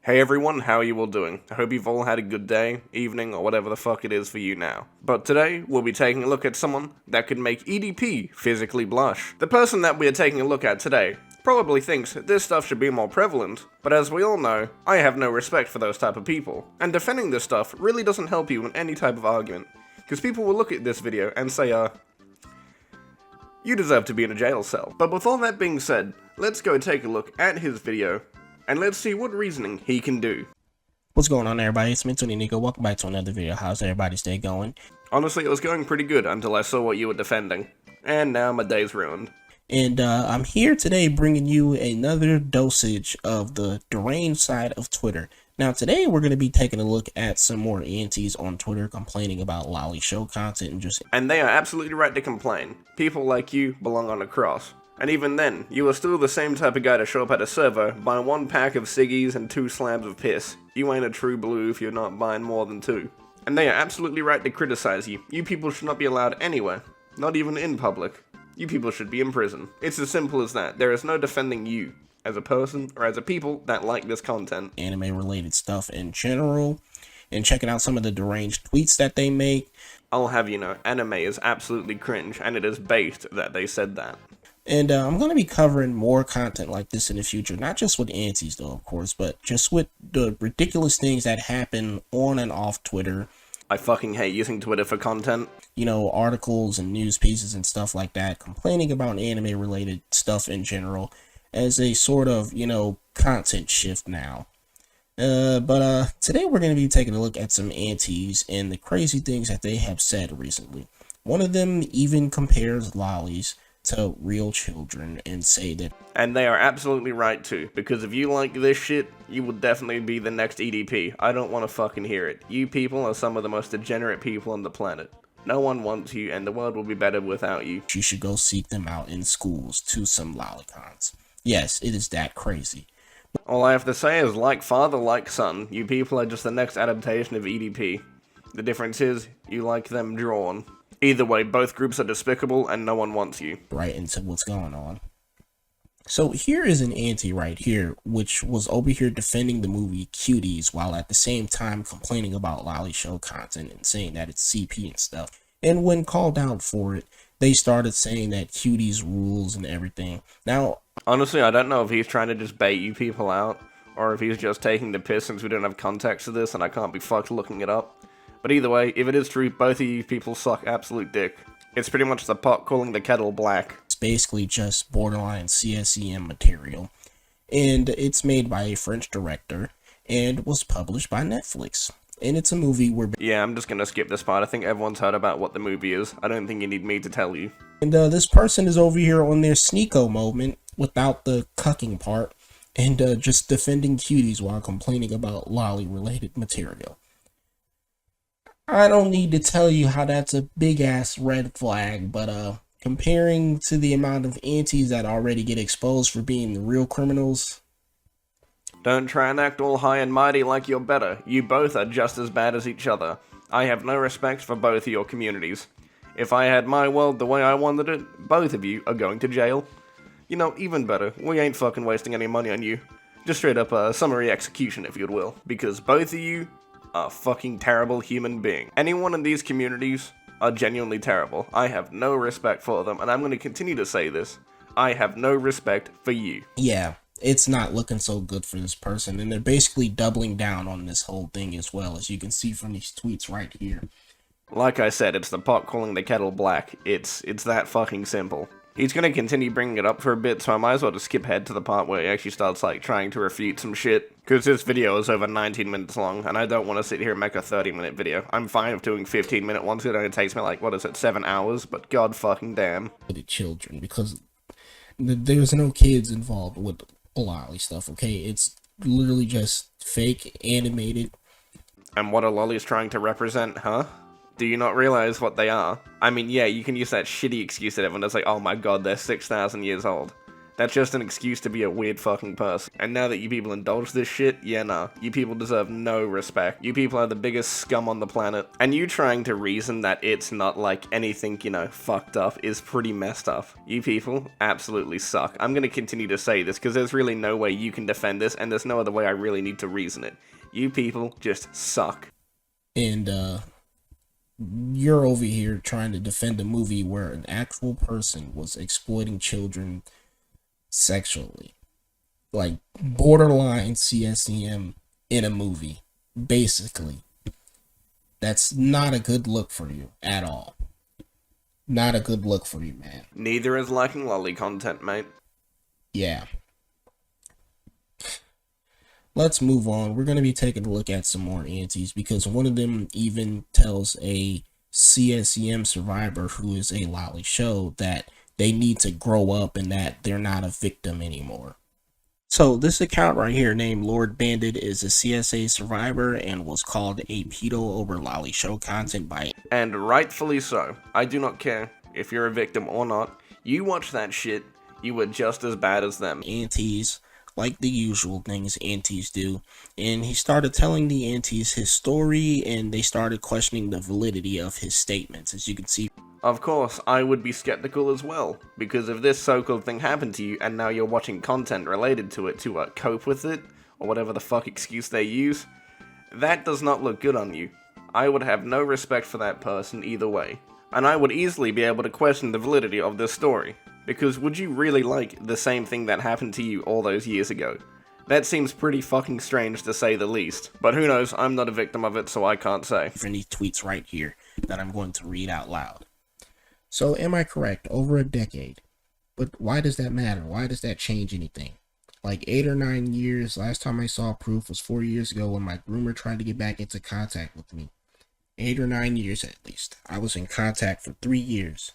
Hey everyone, how are you all doing? I hope you've all had a good day, evening, or whatever the fuck it is for you now. But today, we'll be taking a look at someone that could make EDP physically blush. The person that we are taking a look at today probably thinks this stuff should be more prevalent, but as we all know, I have no respect for those type of people. And defending this stuff really doesn't help you in any type of argument, because people will look at this video and say, you deserve to be in a jail cell. But with all that being said, let's go take a look at his video, and let's see what reasoning he can do. What's going on, everybody? It's me, Tony Nico. Welcome back to another video. How's everybody's day going? Honestly, it was going pretty good until I saw what you were defending. And now my day's ruined. And I'm here today bringing you another dosage of the deranged side of Twitter. Now, today we're going to be taking a look at some more aunties on Twitter complaining about Loli show content and they are absolutely right to complain. People like you belong on a cross. And even then, you are still the same type of guy to show up at a server, buy 1 pack of ciggies and 2 slabs of piss. You ain't a true blue if you're not buying more than 2. And they are absolutely right to criticize you. You people should not be allowed anywhere. Not even in public. You people should be in prison. It's as simple as that. There is no defending you as a person or as a people that like this content. Anime related stuff in general. And checking out some of the deranged tweets that they make. I'll have you know, anime is absolutely cringe, and it is based that they said that. And I'm going to be covering more content like this in the future, not just with aunties though, of course, but just with the ridiculous things that happen on and off Twitter. I fucking hate using Twitter for content. You know, articles and news pieces and stuff like that, complaining about anime related stuff in general as a sort of, you know, content shift now. But today we're going to be taking a look at some aunties and the crazy things that they have said recently. One of them even compares lollies to real children and say that, and they are absolutely right too, because if you like this shit, you will definitely be the next EDP. I don't want to fucking hear it. You people are some of the most degenerate people on the planet. No one wants you, and the world will be better without you. You should go seek them out in schools to some lolicons. Yes, it is that crazy. All I have to say is, like father, like son, you people are just the next adaptation of EDP. The difference is, you like them drawn. Either way, both groups are despicable and no one wants you. Right into what's going on. So here is an auntie right here, which was over here defending the movie Cuties while at the same time complaining about Loli show content and saying that it's CP and stuff. And when called out for it, they started saying that Cuties rules and everything. Now, honestly, I don't know if he's trying to just bait you people out, or if he's just taking the piss since we don't have context to this and I can't be fucked looking it up. But either way, if it is true, both of you people suck absolute dick. It's pretty much the pot calling the kettle black. It's basically just borderline CSEM material. And it's made by a French director and was published by Netflix. And it's a movie where... yeah, I'm just gonna skip this part. I think everyone's heard about what the movie is. I don't think you need me to tell you. And this person is over here on their sneako moment without the cucking part. And just defending cuties while complaining about lolly related material. I don't need to tell you how that's a big-ass red flag, but comparing to the amount of aunties that already get exposed for being the real criminals... don't try and act all high and mighty like you're better. You both are just as bad as each other. I have no respect for both of your communities. If I had my world the way I wanted it, both of you are going to jail. You know, even better, we ain't fucking wasting any money on you. Just straight up a summary execution, if you will, because both of you are fucking terrible human beings. Anyone in these communities are genuinely terrible. I have no respect for them, and I'm going to continue to say this. I have no respect for you. Yeah, it's not looking so good for this person, and they're basically doubling down on this whole thing as well, as you can see from these tweets right here. Like I said, it's the pot calling the kettle black. It's that fucking simple. He's going to continue bringing it up for a bit, so I might as well just skip ahead to the part where he actually starts, like, trying to refute some shit. Because this video is over 19 minutes long, and I don't want to sit here and make a 30-minute video. I'm fine with doing 15-minute ones, it only takes me, like, what is it, 7 hours? But god fucking damn. The children, because there's no kids involved with lolly stuff, okay? It's literally just fake, animated. And what are lollies trying to represent, huh? Do you not realize what they are? I mean, yeah, you can use that shitty excuse that everyone does, like, oh my god, they're 6,000 years old. That's just an excuse to be a weird fucking person. And now that you people indulge this shit, yeah, nah. You people deserve no respect. You people are the biggest scum on the planet. And you trying to reason that it's not like anything, you know, fucked up is pretty messed up. You people absolutely suck. I'm gonna continue to say this because there's really no way you can defend this, and there's no other way I really need to reason it. You people just suck. And you're over here trying to defend a movie where an actual person was exploiting children sexually. Like borderline CSEM in a movie, basically. That's not a good look for you at all. Not a good look for you, man. Neither is liking Loli content, mate. Yeah. Let's move on. We're going to be taking a look at some more antis because one of them even tells a CSEM survivor who is a Loli show that they need to grow up and that they're not a victim anymore. So this account right here named Lord Bandit is a CSA survivor and was called a pedo over Loli show content by... And rightfully so. I do not care if you're a victim or not. You watch that shit, you were just as bad as them. Antis, like the usual things antis do, and he started telling the antis his story and they started questioning the validity of his statements, as you can see. Of course, I would be skeptical as well, because if this so-called thing happened to you and now you're watching content related to it to cope with it, or whatever the fuck excuse they use, that does not look good on you. I would have no respect for that person either way, and I would easily be able to question the validity of this story, because would you really like the same thing that happened to you all those years ago? That seems pretty fucking strange to say the least, but who knows, I'm not a victim of it, so I can't say. For any tweets right here that I'm going to read out loud. So, am I correct? Over a decade. But why does that matter? Why does that change anything? Like 8 or 9 years, last time I saw proof was 4 years ago when my groomer tried to get back into contact with me. 8 or 9 years at least. I was in contact for 3 years.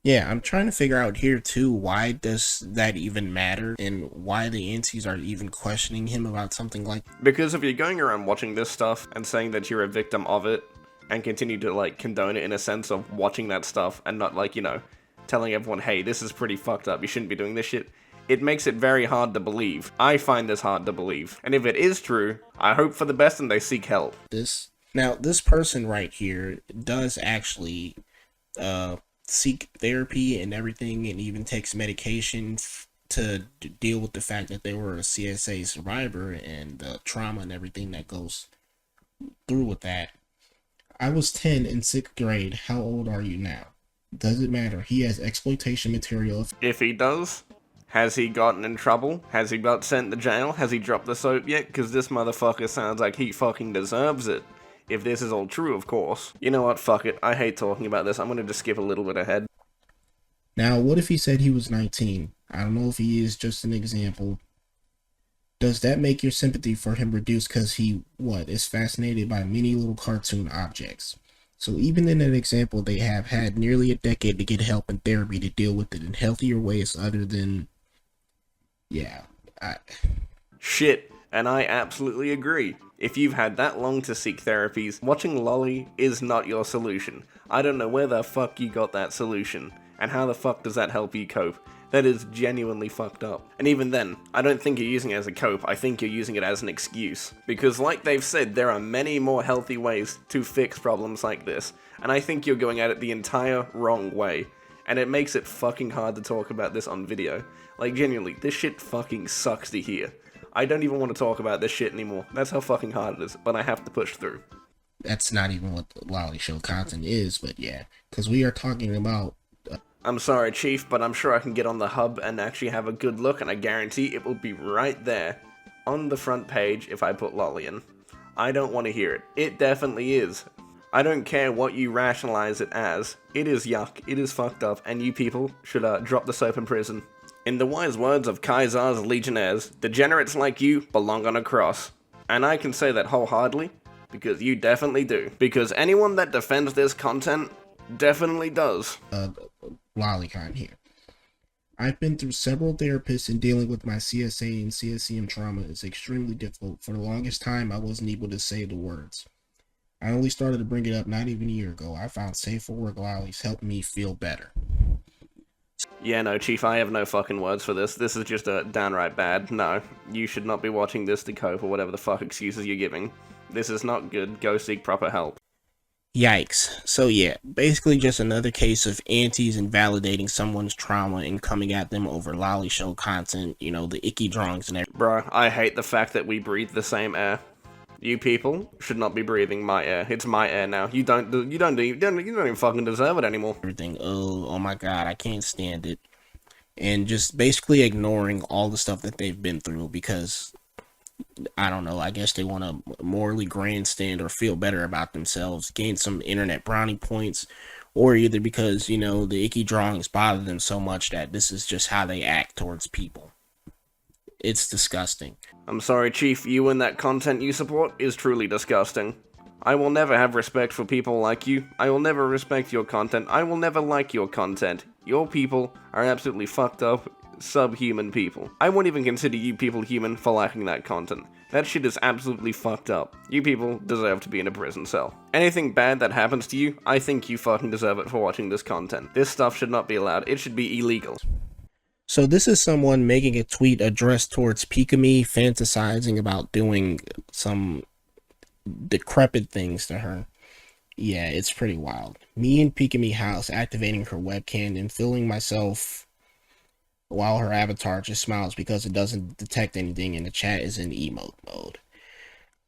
Yeah, I'm trying to figure out here too, why does that even matter? And why the antis are even questioning him about something like... Because if you're going around watching this stuff and saying that you're a victim of it, and continue to, like, condone it in a sense of watching that stuff and not, like, you know, telling everyone, hey, this is pretty fucked up, you shouldn't be doing this shit, it makes it very hard to believe. I find this hard to believe. And if it is true, I hope for the best and they seek help. Now, this person right here does actually seek therapy and everything and even takes medication to deal with the fact that they were a CSA survivor and the trauma and everything that goes through with that. I was 10 in 6th grade. How old are you now? Does it matter? He has exploitation material. If he does, has he gotten in trouble? Has he got sent to jail? Has he dropped the soap yet? Because this motherfucker sounds like he fucking deserves it. If this is all true, of course. You know what? Fuck it. I hate talking about this. I'm gonna just skip a little bit ahead. Now, what if he said he was 19? I don't know if he is, just an example. Does that make your sympathy for him reduced because he, is fascinated by many little cartoon objects? So even in that example, they have had nearly a decade to get help and therapy to deal with it in healthier ways other than... Shit, and I absolutely agree. If you've had that long to seek therapies, watching Loli is not your solution. I don't know where the fuck you got that solution, and how the fuck does that help you cope? That is genuinely fucked up. And even then, I don't think you're using it as a cope, I think you're using it as an excuse. Because like they've said, there are many more healthy ways to fix problems like this, and I think you're going at it the entire wrong way. And it makes it fucking hard to talk about this on video. Like genuinely, this shit fucking sucks to hear. I don't even want to talk about this shit anymore. That's how fucking hard it is, but I have to push through. That's not even what the Loli show content is, but yeah. Because we are talking about... I'm sorry, Chief, but I'm sure I can get on the hub and actually have a good look, and I guarantee it will be right there on the front page if I put Loli in. I don't want to hear it. It definitely is. I don't care what you rationalize it as. It is yuck, it is fucked up, and you people should drop the soap in prison. In the wise words of Kaisar's legionnaires, degenerates like you belong on a cross. And I can say that wholeheartedly, because you definitely do. Because anyone that defends this content definitely does. Lolicon here. I've been through several therapists and dealing with my CSA and CSEM trauma is extremely difficult. For the longest time, I wasn't able to say the words. I only started to bring it up not even a year ago. I found safe for work Lolis helped me feel better. Yeah, no, Chief, I have no fucking words for this. This is just downright bad. No, you should not be watching this to cope or whatever the fuck excuses you're giving. This is not good. Go seek proper help. Yikes. So yeah, basically just another case of aunties invalidating someone's trauma and coming at them over Loli show content, you know, the icky drawings and everything. Bro, I hate the fact that we breathe the same air. You people should not be breathing my air. It's my air now. You don't even fucking deserve it anymore. Oh my god, I can't stand it. And just basically ignoring all the stuff that they've been through because, I don't know, I guess they want to morally grandstand or feel better about themselves, gain some internet brownie points, or either because, you know, the icky drawings bother them so much that this is just how they act towards people. It's disgusting. I'm sorry, Chief, you and that content you support is truly disgusting. I will never have respect for people like you. I will never respect your content. I will never like your content. Your people are absolutely fucked up, subhuman people. I won't even consider you people human for liking that content. That shit is absolutely fucked up. You people deserve to be in a prison cell. Anything bad that happens to you, I think you fucking deserve it for watching this content. This stuff should not be allowed. It should be illegal. So this is someone making a tweet addressed towards Pikami, fantasizing about doing some decrepit things to her. Yeah, it's pretty wild. Me in Pikami house activating her webcam and filming myself while her avatar just smiles because it doesn't detect anything and the chat is in emote mode.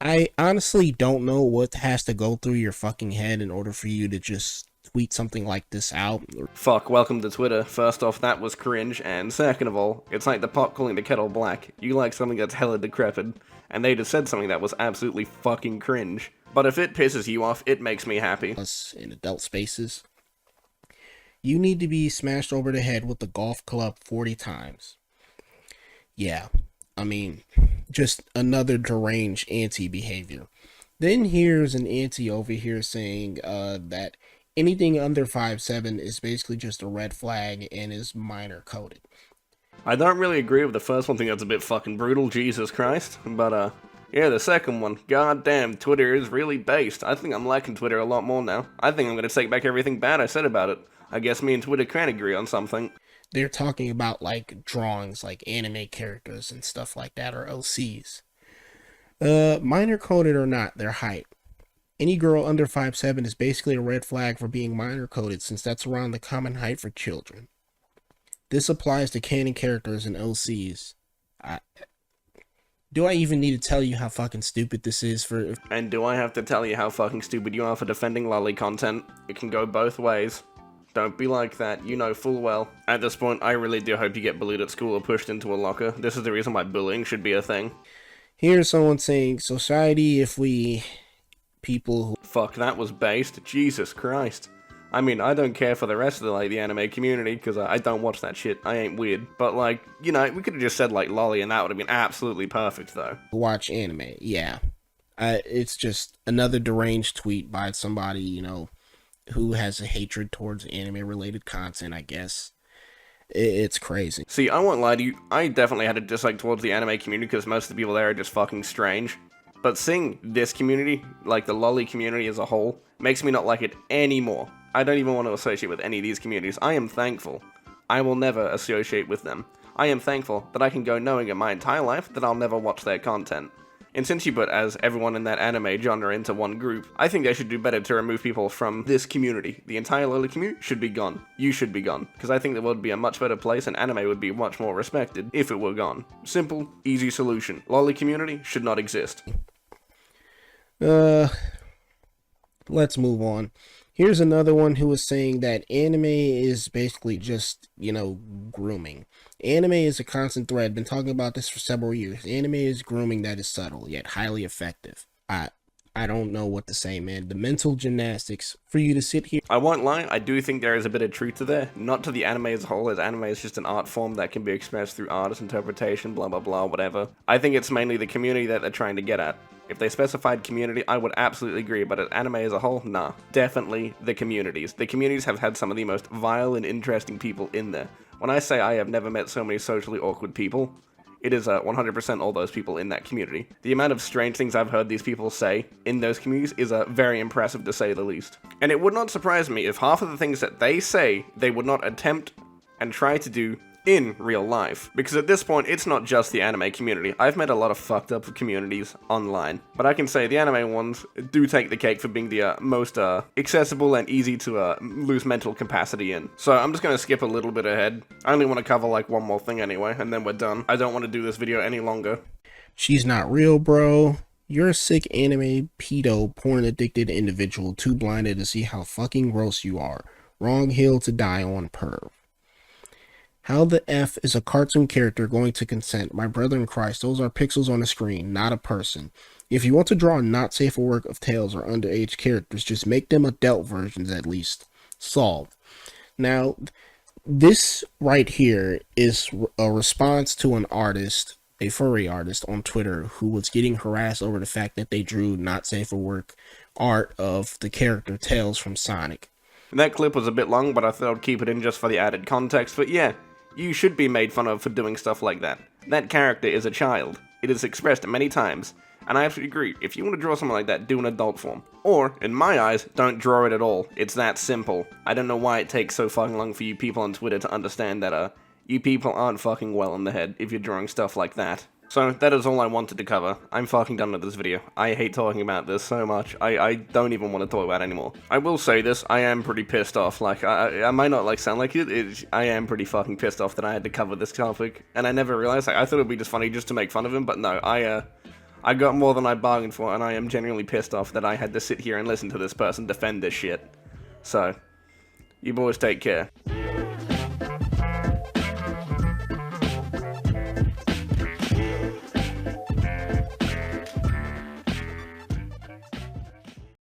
I honestly don't know what has to go through your fucking head in order for you to just tweet something like this out. Fuck, welcome to Twitter. First off, that was cringe, and second of all, it's like the pot calling the kettle black. You like something that's hella decrepit, and they just said something that was absolutely fucking cringe. But if it pisses you off, it makes me happy. Us in adult spaces. You need to be smashed over the head with the golf club 40 times. Yeah, I mean, just another deranged auntie behavior. Then here's an auntie over here saying that anything under 5'7" is basically just a red flag and is minor coded. I don't really agree with the first one. I think that's a bit fucking brutal, Jesus Christ. But, yeah, the second one, goddamn, Twitter is really based. I think I'm liking Twitter a lot more now. I think I'm gonna take back everything bad I said about it. I guess me and Twitter can agree on something. They're talking about, like, drawings, like anime characters and stuff like that, or OCs. Minor coded or not, their height. Any girl under 5'7" is basically a red flag for being minor coded since that's around the common height for children. This applies to canon characters and OCs. Do I even need to tell you how fucking stupid this is for... And do I have to tell you how fucking stupid you are for defending Loli content? It can go both ways. Don't be like that, you know full well. At this point, I really do hope you get bullied at school or pushed into a locker. This is the reason why bullying should be a thing. Here's someone saying, society, if we... people who... Fuck, that was based. Jesus Christ. I mean, I don't care for the rest of the anime community, because I don't watch that shit. I ain't weird. But, like, you know, we could have just said, like, Loli, and that would have been absolutely perfect, though. Watch anime, yeah. It's just another deranged tweet by somebody, you know, who has a hatred towards anime-related content, I guess. It's crazy. See, I won't lie to you, I definitely had a dislike towards the anime community, because most of the people there are just fucking strange. But seeing this community, like the Loli community as a whole, makes me not like it anymore. I don't even want to associate with any of these communities. I am thankful. I will never associate with them. I am thankful that I can go knowing in my entire life that I'll never watch their content. And since you put as everyone in that anime genre into one group, I think they should do better to remove people from this community. The entire Loli community should be gone. You should be gone. Because I think the world would be a much better place and anime would be much more respected if it were gone. Simple, easy solution. Loli community should not exist. Let's move on. Here's another one who was saying that anime is basically just, you know, grooming. Anime is a constant thread. Been talking about this for several years. Anime is grooming that is subtle, yet highly effective. I don't know what to say, man. The mental gymnastics for you to sit here. I won't lie, I do think there is a bit of truth to there. Not to the anime as a whole, as anime is just an art form that can be expressed through artist interpretation, blah blah blah, whatever. I think it's mainly the community that they're trying to get at. If they specified community, I would absolutely agree, but as anime as a whole, nah. Definitely the communities. The communities have had some of the most vile and interesting people in there. When I say I have never met so many socially awkward people, it is 100% all those people in that community. The amount of strange things I've heard these people say in those communities is very impressive to say the least. And it would not surprise me if half of the things that they say they would not attempt and try to do in real life. Because at this point, it's not just the anime community. I've met a lot of fucked up communities online, but I can say the anime ones do take the cake for being the most accessible and easy to lose mental capacity in. So I'm just gonna skip a little bit ahead. I only want to cover like one more thing anyway, and then we're done. I don't want to do this video any longer. She's not real, bro. You're a sick anime, pedo, porn-addicted individual too blinded to see how fucking gross you are. Wrong hill to die on, perv. How the F is a cartoon character going to consent? My brother in Christ, those are pixels on the screen, not a person. If you want to draw not safe for work of tales or underage characters, just make them adult versions at least. Solved. Now, this right here is a response to an artist, a furry artist on Twitter, who was getting harassed over the fact that they drew not safe for work art of the character Tails from Sonic. That clip was a bit long, but I thought I'd keep it in just for the added context, but yeah. You should be made fun of for doing stuff like that. That character is a child. It is expressed many times. And I absolutely agree, if you want to draw something like that, do an adult form. Or, in my eyes, don't draw it at all. It's that simple. I don't know why it takes so fucking long for you people on Twitter to understand that, you people aren't fucking well in the head if you're drawing stuff like that. So, that is all I wanted to cover. I'm fucking done with this video. I hate talking about this so much. I don't even want to talk about it anymore. I will say this, I am pretty pissed off. Like, I might not, like, sound like it. I am pretty fucking pissed off that I had to cover this topic. And I never realized, like, I thought it would be just funny just to make fun of him, but no, I got more than I bargained for, and I am genuinely pissed off that I had to sit here and listen to this person defend this shit. So, you boys take care.